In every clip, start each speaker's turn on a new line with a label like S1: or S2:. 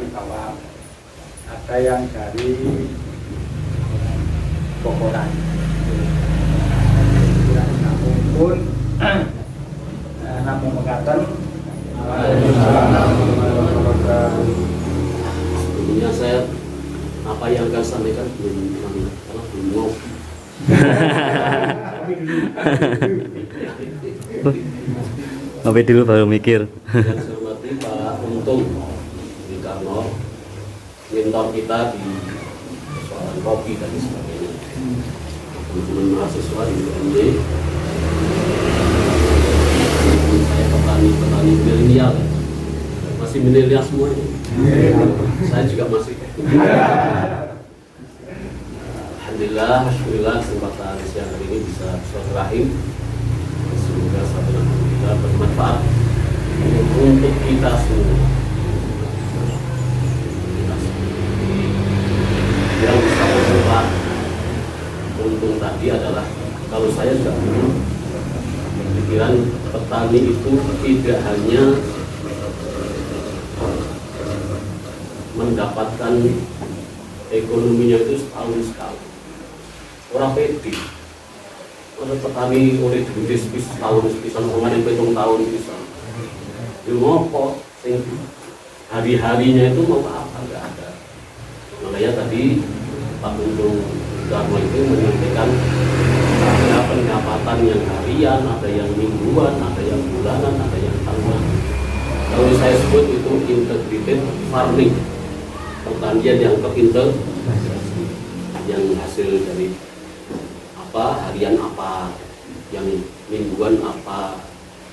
S1: dari bawah, ada yang dari Bokoran. Namun pun namun mengatakan
S2: sebelumnya saya apa yang akan sampaikan belum karena belum mau.
S3: Ngopi dulu baru mikir.
S2: Yang saya hormati Pak Untung di Karno, mentor kita di persoalan kopi dan sebagainya. Teman-teman mahasiswa di UMJ, saya petani milenial, masih milenial semuanya. Saya juga masih. Alhamdulillah, kesempatan siang hari ini bisa silaturahim. Semoga satu dan kita bermanfaat untuk kita semua. Yang bisa bermanfaat untung tadi adalah kalau saya juga pikiran petani itu tidak hanya mendapatkan ekonominya itu setahun sekali. Orang pede, orang petani oleh duit setahun sepisan, orang yang hitung tahun bisa. Itu ngopo, hari-harinya itu mau apa nggak ada. Makanya tadi Pak Untung Darmo itu menyampaikan ada pendapatan yang harian, ada yang mingguan, ada yang bulanan, ada yang tahunan. Kalau saya sebut itu integrated farming, pertanian yang terintegrasi, yang hasil dari apa, harian apa, yang mingguan apa,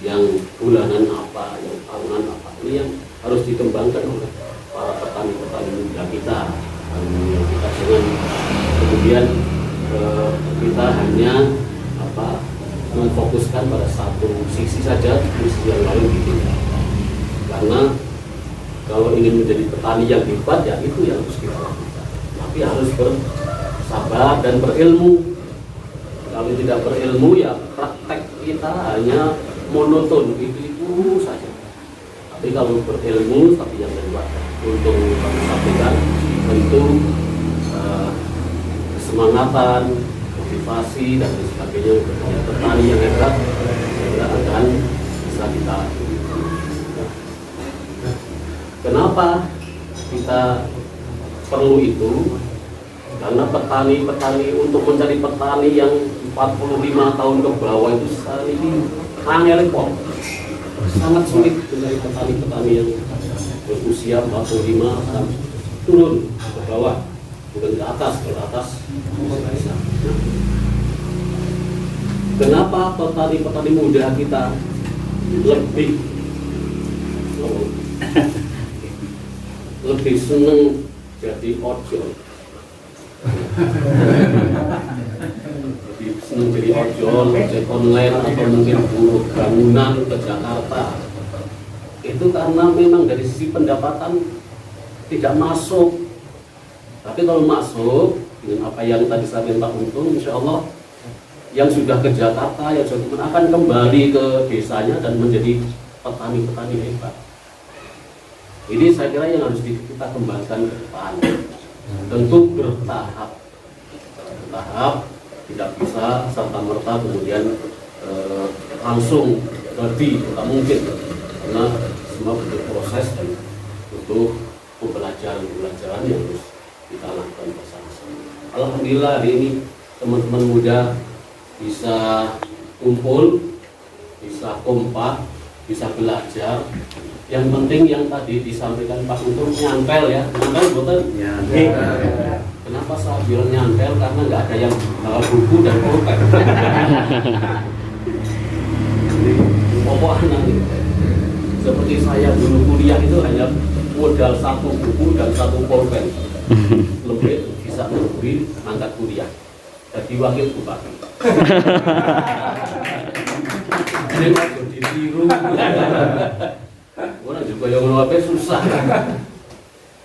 S2: yang bulanan apa, yang tahunan apa. Ini yang harus dikembangkan oleh para petani-petani muda kita. Yang kita jangan kemudian kita hanya apa, memfokuskan pada satu sisi saja, sisi yang lain ditinggal. Karena kalau ingin menjadi petani yang hebat, ya itu yang harus kita lakukan. Tapi harus bersabar dan berilmu. Kalau tidak berilmu, ya praktek kita hanya monoton, itu saja. Tapi kalau berilmu, tapi yang kedua untuk sampaikan tentu kesemangatan, motivasi dan sebagainya untuk petani yang hebat sehingga akan bisa kita. Kenapa kita perlu itu? Karena petani-petani untuk mencari petani yang 45 tahun ke bawah itu saat ini angel kok. Sangat sulit mencari petani-petani yang berusia 45 sampai turun ke bawah, bukan ke atas, ke atas. Nah, kenapa petani-petani muda kita lebih seneng jadi ojol? Lebih senang jadi ojol, ojek online atau mungkin buruh bangunan ke Jakarta. Itu karena memang dari sisi pendapatan tidak masuk. Tapi kalau masuk dengan apa yang tadi saya minta Untung, insya Allah yang sudah ke Jakarta, yang sudah akan kembali ke desanya dan menjadi petani-petani hebat. Ini saya kira yang harus kita kembangkan ke depan. Tentu bertahap, tidak bisa serta-merta kemudian langsung jadi, tidak mungkin, karena semua butuh proses dan butuh pembelajaran yang harus kita lakukan bersama-sama. Alhamdulillah hari ini teman-teman muda bisa kumpul, bisa kompak, bisa belajar. Yang penting yang tadi disampaikan Pak Untung, nyantel ya, nyantel betul? Kenapa saya bilang nyantel? Karena nggak ada yang bawa buku dan pulpen. Pokoknya nanti seperti saya dulu kuliah itu hanya modal satu buku dan satu pulpen. Lebih bisa negeri angkat kuliah. Jadi wakil bupati. Ini masih ditiru. Orang juga yang apa susah.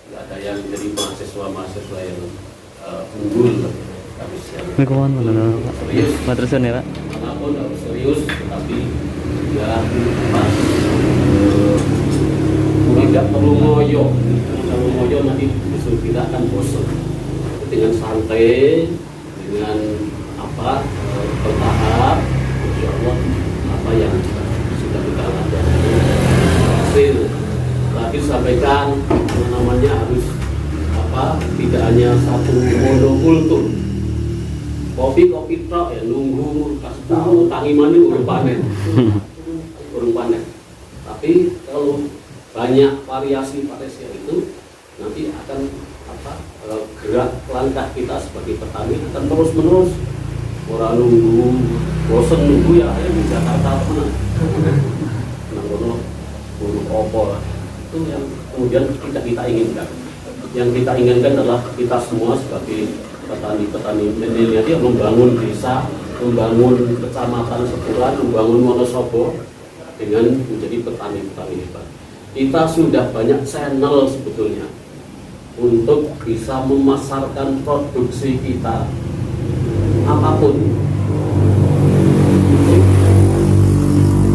S2: Nggak ada yang jadi mahasiswa yang unggul.
S3: Ini kawan mana?
S2: Serius.
S3: Madrasah ya Pak?
S2: Manapun harus serius, tapi ya tidak perlu ngoyo. ngoyo nanti justru kita akan bosan. Dengan santai, dengan bertahap, insya Allah apa yang sudah kita lakukan hasil. Lagi sampaikan namanya harus tidak hanya satu monokultur. Kopi tok ya nunggu kasih tahu tangi mani urung panen. Tapi kalau banyak variasi itu nanti akan gerak langkah kita sebagai petani akan terus menerus. Orang bosen nunggu ya di Jakarta mana? Buruk opo lah. Itu yang kemudian tidak kita inginkan. Yang kita inginkan adalah kita semua sebagai petani-petani milenial yang membangun desa, membangun kecamatan Sepuran, membangun Wonosobo dengan menjadi petani-petani hebat. Kita sudah banyak channel sebetulnya untuk bisa memasarkan produksi kita apapun.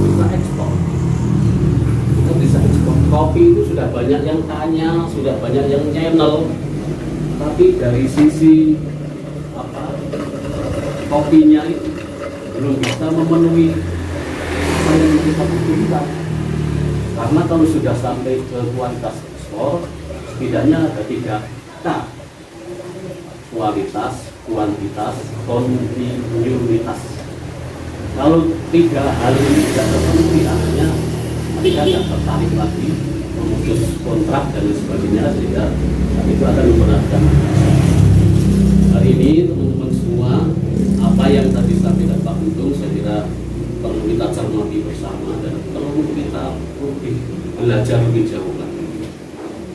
S2: Kita ekspor. Kita bisa ekspor. Kopi itu sudah banyak yang tanya, sudah banyak yang channel. Tapi dari sisi kopinya itu belum bisa memenuhi apa yang kita butuhkan. Karena kalau sudah sampai ke kualitas ekspor, setidaknya ada 3 K: kualitas, kuantitas, kontinuitas. Kalau 3 hal ini tidak terpenuhi, artinya mereka tidak tertarik lagi memutus kontrak dan sebagainya, sehingga itu akan memberatkan. Hari ini teman-teman semua, apa yang tadi disampaikan Pak Untung, saya kira perlu kita cermati bersama dan perlu kita lebih belajar lebih jauh lagi.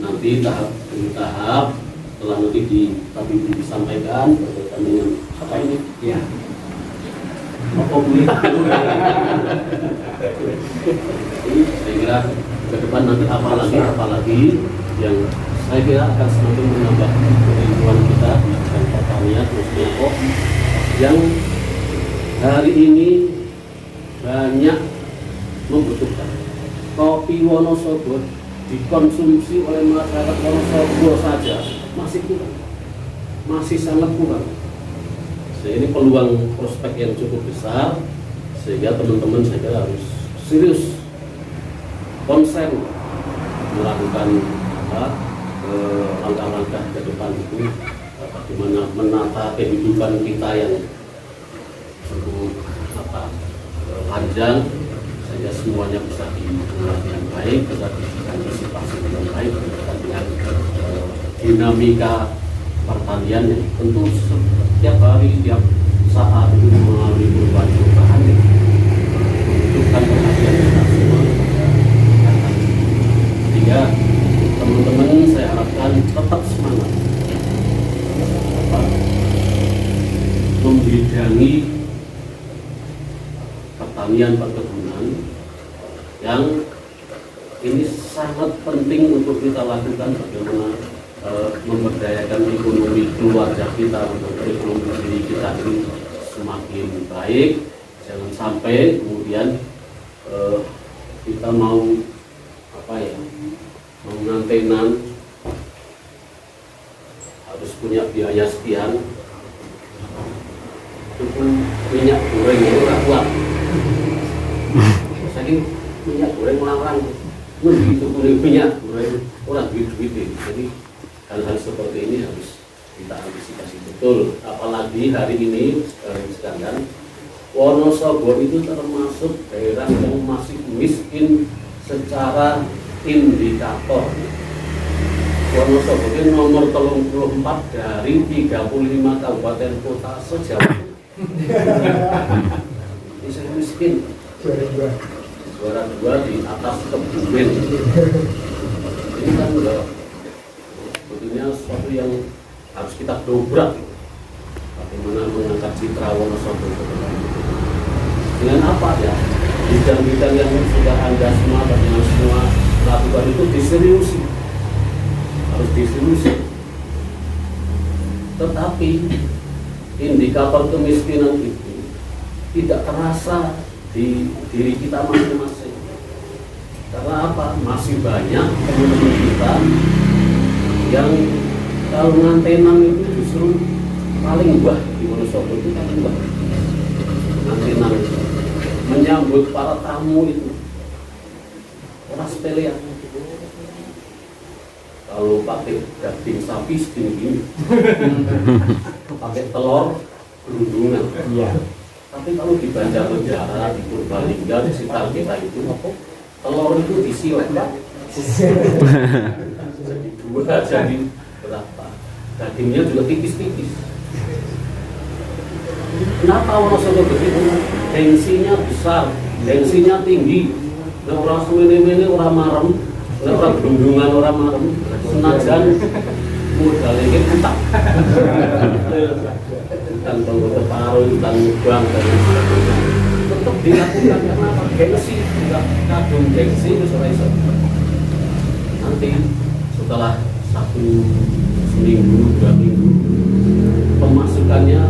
S2: Nanti tahap demi tahap, setelah nanti tadi disampaikan berkaitan dengan apa ini? Ya. Apa boleh? Saya kira ke depan nanti apalagi yang saya kira akan semakin menambah kerinduan kita dan pertanian khususnya yang hari ini banyak membutuhkan. Kopi Wonosobo dikonsumsi oleh masyarakat Wonosobo saja masih kurang, masih sangat kurang. Sehingga ini peluang prospek yang cukup besar, sehingga teman-teman saya kira harus serius konsen melakukan langkah-langkah ke depan itu, bagaimana menata kehidupan kita yang cukup panjang, sehingga semuanya bisa dimengerti dengan baik, bisa diantisipasi dengan baik dengan dinamika pertanian yang tentu setiap hari, setiap saat itu melalui perubahan yang membutuhkan perhatian kita semua. Sehingga teman-teman saya harapkan tetap semangat membidangi pertanian perkebunan yang ini sangat penting untuk kita lakukan, bagaimana memberdayakan ekonomi keluarga kita, untuk ekonomi diri kita ini semakin baik. Jangan sampai kemudian kita mau ngantenan harus punya biaya sekian, itu minyak goreng itu kuat. Saking minyak goreng larang, begitu kuning minyak goreng orang duit. Jadi hal-hal seperti ini harus kita antisipasi betul. Apalagi hari ini sekalian, Wonosobo itu termasuk daerah yang masih miskin secara indikator. Wonosobo ini nomor 34 dari 35 kabupaten kota se-Jawa. Ini saya miskin. Juara 2 di atas Kebumen. Ini kan sebetulnya sesuatu yang harus kita dobrak. Bagaimana mengangkat citra Wonosobo dengan apa ya? Bidang-bidang yang sudah Anda semua, bagaimana semua lakukan itu diseriusi, harus diseriusi. Tetapi indikator kemiskinan itu tidak terasa di diri kita masing-masing. Karena apa? Masih banyak teman-teman kita Yang kalau ngantenan itu justru paling mbah di Wonosobo itu paling mbah. Ngantenan menyambut para tamu itu orang sepele ya. Kalau pakai daging sapi segini-gini, pakai telur berundungan.
S1: Iya.
S2: Tapi kalau di Banjarnegara, di Purbalingga, di sekitar kita itu, telur itu disilek, Pak. Jadi dua, jadi berapa? Dagingnya juga tipis-tipis. Kenapa Wonosobo begitu? Tensinya besar, tensinya tinggi. Nah, orang semene-mene, orang marem, nah, orang berundungan, orang marem, senajan modalnya ketak. Tentang penggoda paru, tentang bank dan sebagainya tetap dilakukan karena apa? Gengsi, tidak kadung gengsi itu selesai. Nanti setelah 1 minggu, 2 minggu pemasukannya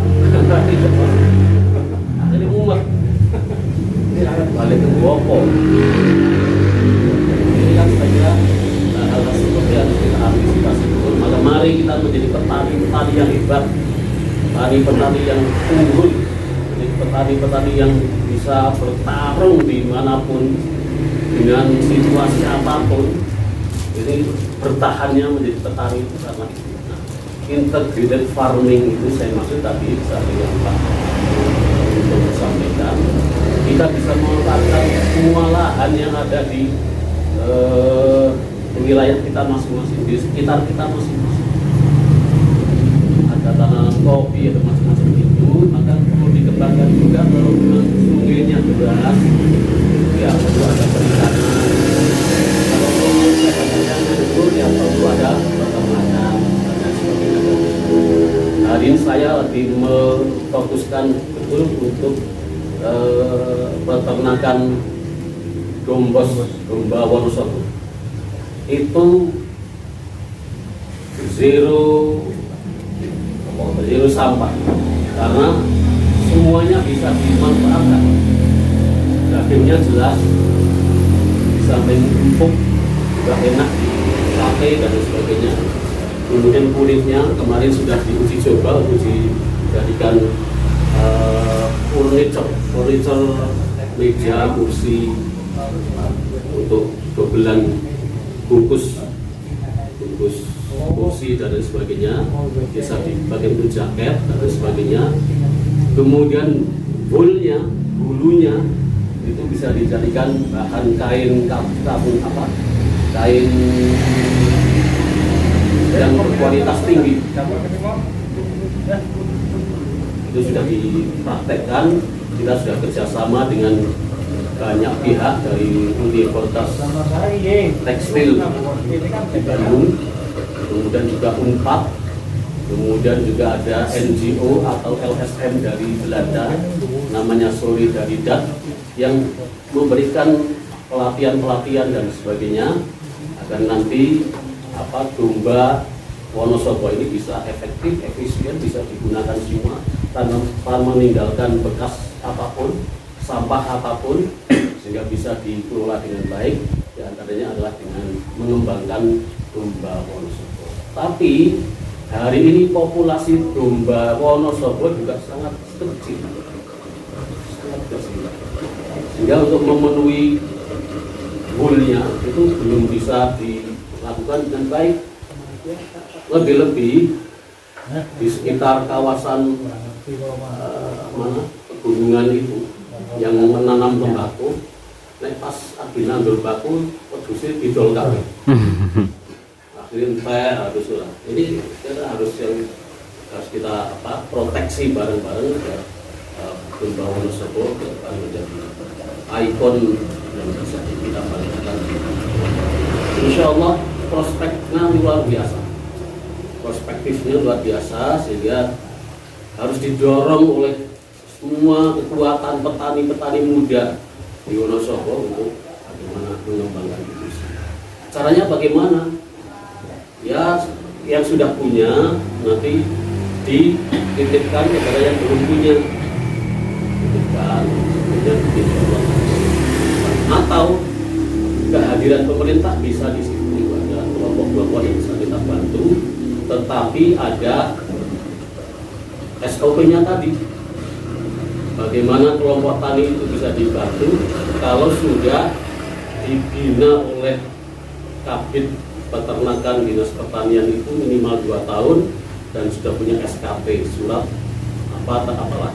S2: jadi umat balik ke Wopo. Ini kan saja hal-hal seperti yang kita antisipasi betul. Maka mari kita menjadi petani yang hebat, petani yang unggul, petani yang bisa bertarung dimanapun dengan situasi apapun. Ini bertahannya menjadi petani itu sangat integrated farming itu saya maksud tadi saya yang Pak untuk sampaikan, kita bisa memanfaatkan semua lahan yang ada di wilayah kita masing-masing, di sekitar kita masing-masing. Ada tanaman kopi, ada macam-macam itu, maka perlu dikembangkan juga. Kalau memang sungainya deras, ya perlu ada perikanan. Kalau sungainya banyak yang subur, ya perlu ada peternakan dan sebagainya. Hari ini saya lebih memfokuskan betul untuk peternakan domba Wonosobo. Itu zero sampah karena semuanya bisa dimanfaatkan. Dagingnya jelas bisa empuk, juga enak, sate dan sebagainya. Kemudian kulitnya kemarin sudah diuji coba untuk dijadikan furniture meja, kursi untuk dobelan bungkus kursi dan lain sebagainya, bisa dipakai untuk jaket dan lain sebagainya. Kemudian bulunya itu bisa dijadikan bahan kain kain yang berkualitas tinggi. Itu sudah dipraktekkan. Kita sudah kerjasama dengan banyak pihak dari Universitas Tekstil di Bandung, kemudian juga UNPAD, kemudian juga ada NGO atau LSM dari Belanda, namanya Solidaridad, yang memberikan pelatihan dan sebagainya agar nanti domba Wonosobo ini bisa efektif, efisien, bisa digunakan semua tanpa meninggalkan bekas apapun, sampah apapun, sehingga bisa dikelola dengan baik. Di antaranya adalah dengan mengembangkan domba Wonosobo. Tapi hari ini populasi domba Wonosobo juga sangat kecil, sehingga untuk memenuhi goalnya itu belum bisa dilakukan dengan baik. Lebih-lebih di sekitar kawasan pegunungan itu yang menanam tembakau, pas lagi nandur baku, pedusnya didol kabeh. Akhirnya ini kita harus kita proteksi bareng-bareng agar domba Wonosobo akan menjadi ikon yang bisa kita banggakan. Insya Allah prospeknya luar biasa, perspektifnya luar biasa, sehingga harus didorong oleh semua kekuatan petani-petani muda di Wonosobo untuk bagaimana mengembangkan itu. Caranya bagaimana? Ya, yang sudah punya nanti dititipkan kepada yang belum punya, titipkan, kemudian dititipkan. Atau kehadiran pemerintah bisa di situ, ada kelompok-kelompok yang bisa kita kita bantu, tetapi ada SOP-nya tadi. Bagaimana kelompok tani itu bisa dibantu kalau sudah dibina oleh Kabid Peternakan Dinas Pertanian itu minimal 2 tahun dan sudah punya SKP, surat apalah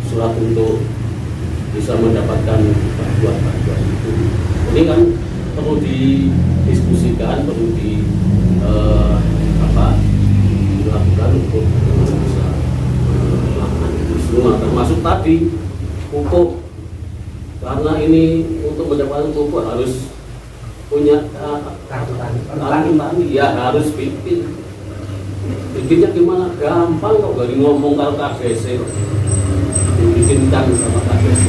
S2: surat untuk bisa mendapatkan bantuan itu. Ini kan perlu didiskusikan, perlu dilakukan untuk bisa melakukan itu semua, termasuk tadi pupuk. Karena ini untuk mendapatkan pupuk harus punya kartu tani, ya harus bikin. Bikinnya gimana? Gampang kok, dari ngomong kalau KDC dibikinkan sama KDC.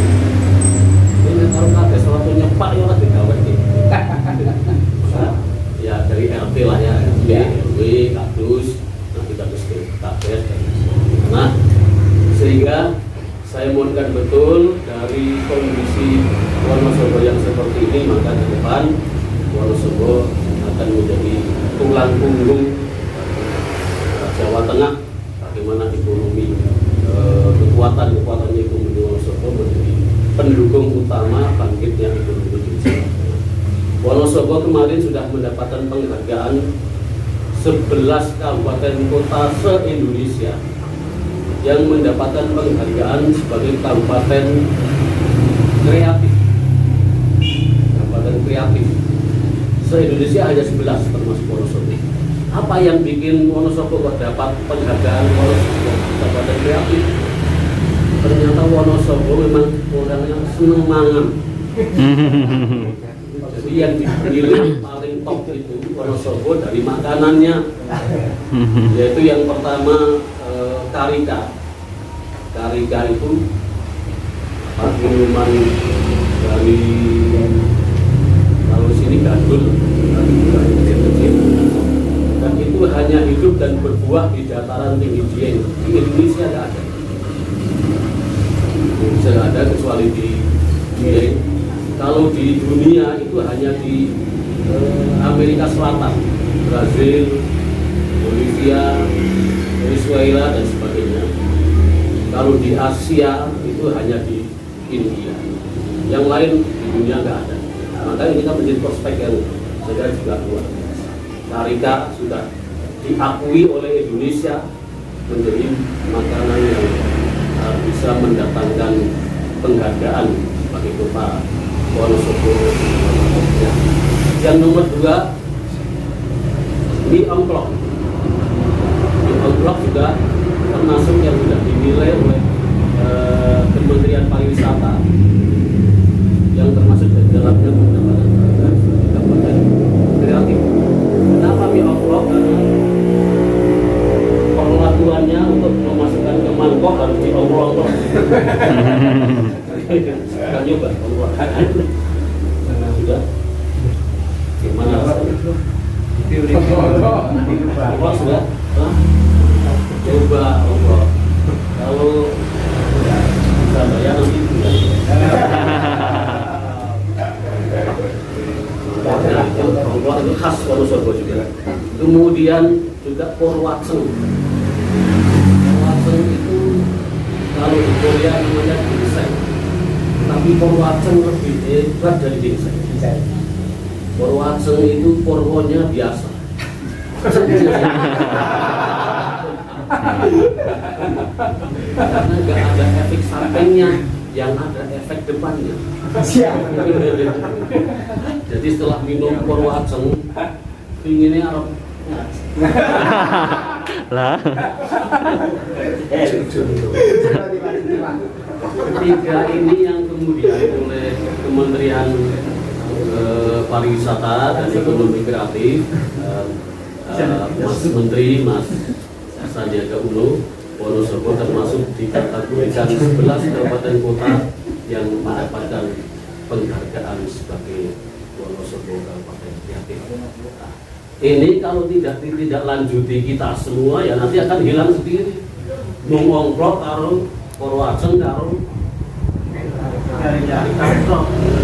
S2: Ini kalau KDC waktu nyepak ya lagi gawe nih. Ya dari RT lah ya, RW, Kadus, nanti Kadus ke KDS dan nah sehingga saya mohonkan betul dari kondisi Wonosobo yang seperti ini, maka ke depan Wonosobo akan menjadi tulang punggung Jawa Tengah. Bagaimana ekonomi kekuatan-kekuatannya ekonomi Wonosobo menjadi pendukung utama bangkitnya ekonomi di Jawa Tengah. Wonosobo kemarin sudah mendapatkan penghargaan 11 kabupaten kota se-Indonesia yang mendapatkan penghargaan sebagai kabupaten kreatif. Kabupaten kreatif se-Indonesia hanya 11 termasuk Wonosobo. Apa yang bikin Wonosobo kok dapat penghargaan Wonosobo kabupaten kreatif? Ternyata Wonosobo memang orangnya seneng mangan. Jadi yang dipilih paling top itu Wonosobo dari makanannya, yaitu yang pertama karika. Karika itu minuman dari kalau sini gandul, kecil-kecil, dan itu hanya hidup dan berbuah di dataran tinggi Dieng. Di Indonesia tidak ada. Indonesia tidak ada kecuali di Dieng. Kalau di dunia itu hanya di Amerika Selatan, Brazil, Bolivia, Venezuela dan sebagainya. Kalau di Asia itu hanya di India. Yang lain di dunia nggak ada. Maka ini kan menjadi prospek yang saya juga luar biasa. Karika sudah diakui oleh Indonesia menjadi makanan yang bisa mendatangkan penghargaan bagi kota Wonosobo. Yang nomor 2, mie ongklok. Mie ongklok juga termasuk yang sudah dinilai oleh Kementerian Pariwisata, yang termasuk di dalamnya mendapatkan kabupaten kreatif. Kenapa mie ongklok? Karena perlakuannya untuk memasukkan ke mangkok harus diongklok. Kita nyoba ongklok. Sudah. Gimana rasanya? Ongklok sudah? Coba ongklok. Kalau bisa bayar nanti ongklok itu khas Wonosobo juga. Kemudian juga porwaceng. Porwaceng itu kalau di Korea namanya ginseng, tapi porwaceng lebih hebat dari ginseng. Porwaceng itu porwonya biasa. Karena nggak ada efek sampingnya, yang ada efek depannya. Jadi setelah minum porwaceng, pinginnya Arab.
S3: Lah.
S2: Tiga ini yang kemudian oleh Kementerian Pariwisata dan Ekonomi Kreatif, Mas Menteri Mas Sandiaga Uno, Wonosobo termasuk dikategorikan 11 kabupaten kota yang mendapatkan penghargaan sebagai Wonosobo Kabupaten Kreatif. Ini kalau tidak lanjuti kita semua ya nanti akan hilang sendiri. Mengongklok karo porwaceng karo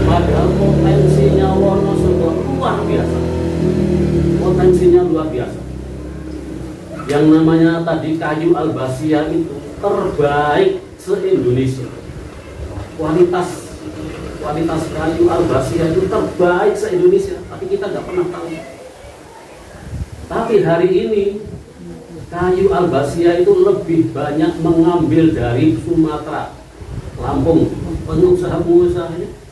S2: padahal potensinya Wonosobo luar biasa. Potensinya luar biasa. yang namanya tadi kayu albasia itu terbaik se-Indonesia. Kualitas kayu albasia itu terbaik se-Indonesia, tapi kita nggak pernah tahu. Tapi hari ini kayu albasia itu lebih banyak mengambil dari Sumatera, Lampung, pengusaha-pengusahanya.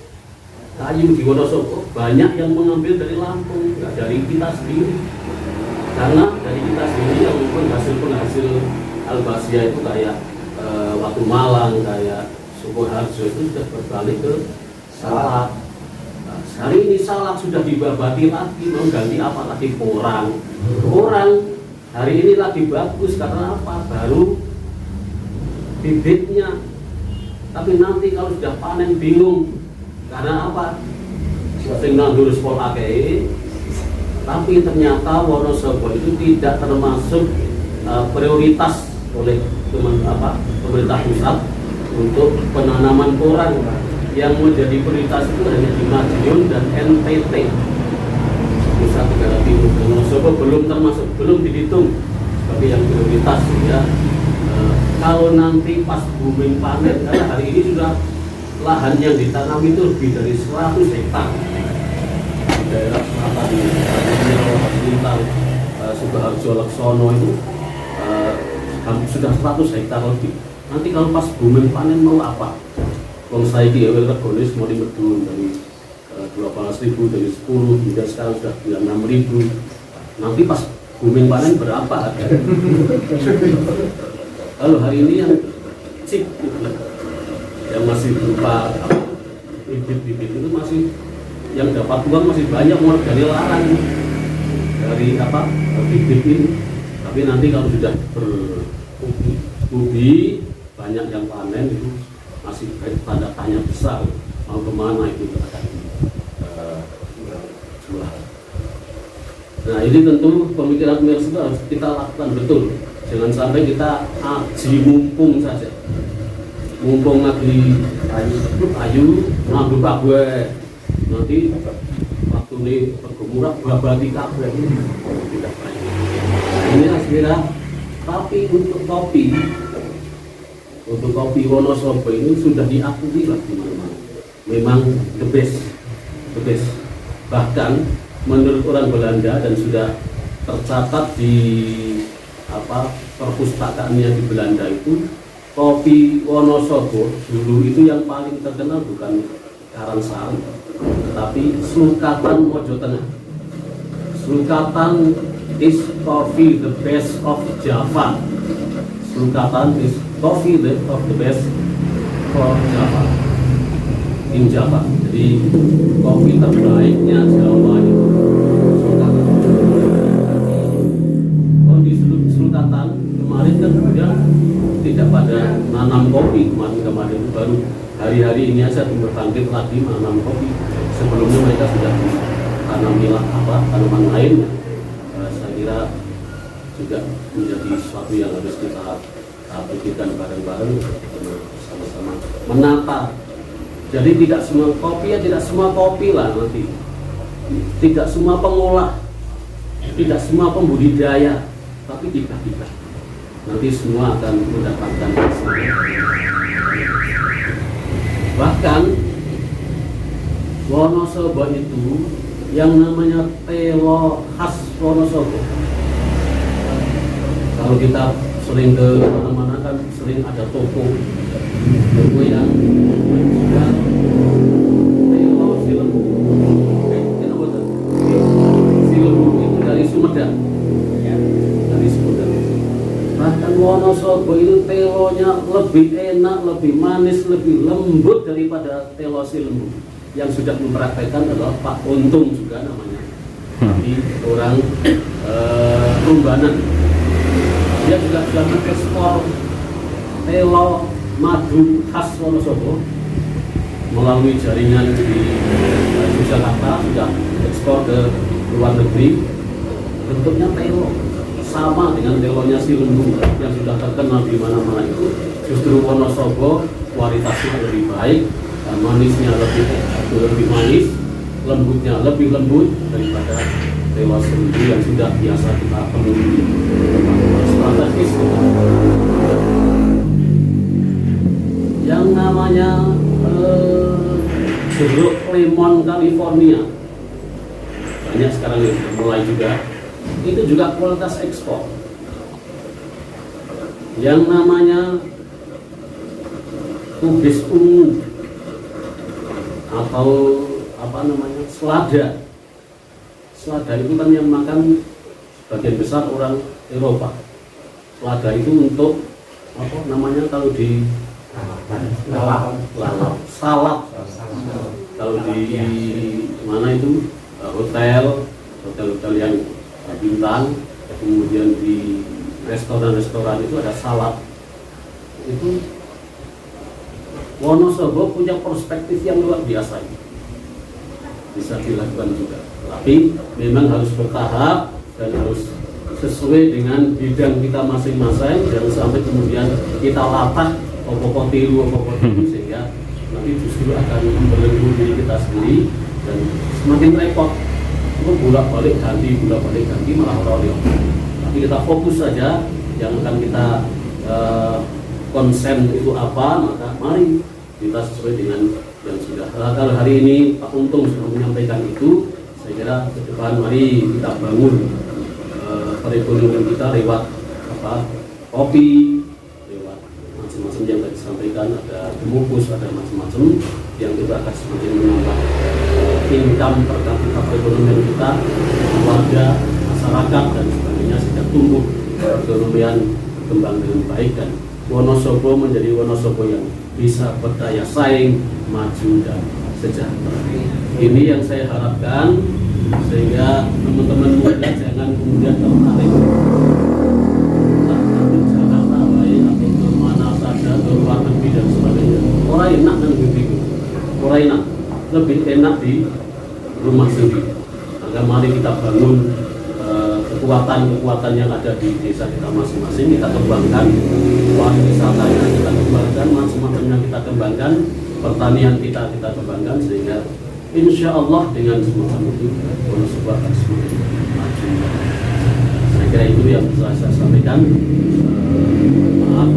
S2: Kayu di Wonosobo banyak yang mengambil dari Lampung, nggak dari kita sendiri. Karena dari kita sendiri yang penghasil albasia itu kayak Watu Malang, kayak Sukoharjo itu sudah berbalik ke Salak. Nah, hari ini Salak sudah dibabati lagi, mau ganti apa lagi? Porang hari ini lagi bagus karena apa? Baru bibitnya. Tapi nanti kalau sudah panen bingung karena apa? Sing nandur spol akeh. Tapi ternyata Wonosobo itu tidak termasuk prioritas oleh pemerintah pusat untuk penanaman porang. Yang menjadi prioritas itu hanya di Madiun dan NTT, Nusa Tenggara Timur. Wonosobo belum dihitung sebagai yang prioritas ya. Kalau nanti pas booming panen, karena hari ini sudah lahan yang ditanam itu lebih dari 100 hektar di daerah selatan di Lintal, Sukoharjo, Laksono itu sudah 100 hektar lebih. Nanti kalau pas booming panen mau apa? Wong saiki ya regane semua medun dari 12.000 dari 10 hingga sekarang sudah 6.000. Nanti pas booming panen berapa harganya? Kalau hari ini yang chip yang masih berupa bibit-bibit itu masih yang dapat uang masih banyak, mulai dari larang dari bibit ini. Tapi nanti kalau sudah berubi banyak yang panen itu masih tanda tanya besar, mau kemana itu akan jual. Nah ini tentu pemikiran pemirsa harus kita lakukan betul. Jangan sampai kita aji mumpung saja, mumpung lagi ayu nganggo kabeh, nanti waktu ini bergumurah babati kabeh tidak baik. Ini akhirnya. Tapi untuk kopi Wonosobo ini sudah diakui lah di mana-mana. Memang the best. Bahkan menurut orang Belanda dan sudah tercatat di perpustakaannya di Belanda itu, kopi Wonosobo dulu itu yang paling terkenal bukan Karangsari, tetapi Slukatan Mojo Tengah. Slukatan is coffee the best of Java. Slukatan is coffee of the best for Java. In Java. Jadi kopi terbaiknya Jawa itu Slukatan. Sultan kemarin kan kemudian tidak pada nanam kopi, kemarin itu baru hari-hari ini aja berbangkit lagi menanam kopi. Sebelumnya mereka sudah tanaman lainnya. Saya kira juga menjadi sesuatu yang harus kita pikirkan bareng-bareng sama-sama menata. Jadi tidak semua kopi lah nanti, tidak semua pengolah, tidak semua pembudidaya, tapi tiba-tiba nanti semua akan mendapatkan hasil. Bahkan Wonosobo itu yang namanya telo khas Wonosobo. Kalau kita sering ke mana-mana kan sering ada toko yang menjual telo silembu. Silembu itu dari Sumedang. Bahkan Wonosobo itu telonya lebih enak, lebih manis, lebih lembut daripada telo silembu. Yang sudah mempraktekkan adalah Pak Untung juga namanya, di orang Rumbanan. Dia juga sudah mengekspor telo madu khas Wonosobo melalui jaringan di Yogyakarta, sudah ekspor ke luar negeri. Bentuknya telo sama dengan telonya silembu yang sudah terkenal di mana-mana itu. Justru Wonosobo kualitasnya lebih baik, manisnya lebih manis, lembutnya lebih lembut daripada Tewas Seribu yang sudah biasa kita penuhi strategis. Yang namanya jeruk lemon California banyak sekarang yang mulai juga, itu juga kualitas ekspor. Yang namanya kubis ungu atau apa namanya selada itu kan yang makan sebagian besar orang Eropa. Selada itu untuk apa namanya kalau di salad. Kalau di mana itu hotel yang bintang, kemudian di restoran itu ada salad. Itu Wonosobo punya perspektif yang luar biasa, bisa dilakukan juga. Tapi memang harus bertahap dan harus sesuai dengan bidang kita masing-masing, jangan sampai kemudian kita latah opo tiru sehingga nanti justru akan membelenggu diri kita sendiri dan semakin repot. Itu bolak-balik ganti malah orang. Tapi kita fokus saja, yang akan kita konsen itu apa, maka mari kita sesuai dengan yang sudah. Kalau hari ini Pak Untung sudah menyampaikan itu, saya kira ke depan mari kita bangun perekonomian kita lewat kopi, lewat macam-macam yang tadi disampaikan, ada bungkus, ada macam-macam yang itu akan semakin menambah income per kapita perekonomian kita, keluarga, masyarakat dan sebagainya, sehingga tumbuh perekonomian berkembang dengan baik dan Wonosobo menjadi Wonosobo yang bisa berdaya saing, maju dan sejahtera. Ini yang saya harapkan, sehingga teman-teman muda jangan kemudian tertarik ke Jakarta baik atau ke mana saja, ke luar negeri dan sebagainya. Orang enak dan begitu, orang enak, lebih enak di rumah sendiri. Maka mari kita bangun kekuatan yang ada di desa kita masing-masing, kita kembangkan pariwisatanya, kita kembangkan macam-macamnya, kita kembangkan pertanian kita kembangkan, sehingga insya Allah dengan semacam itu Wonosobo akan semakin maju. Saya kira itu yang bisa saya sampaikan. Maaf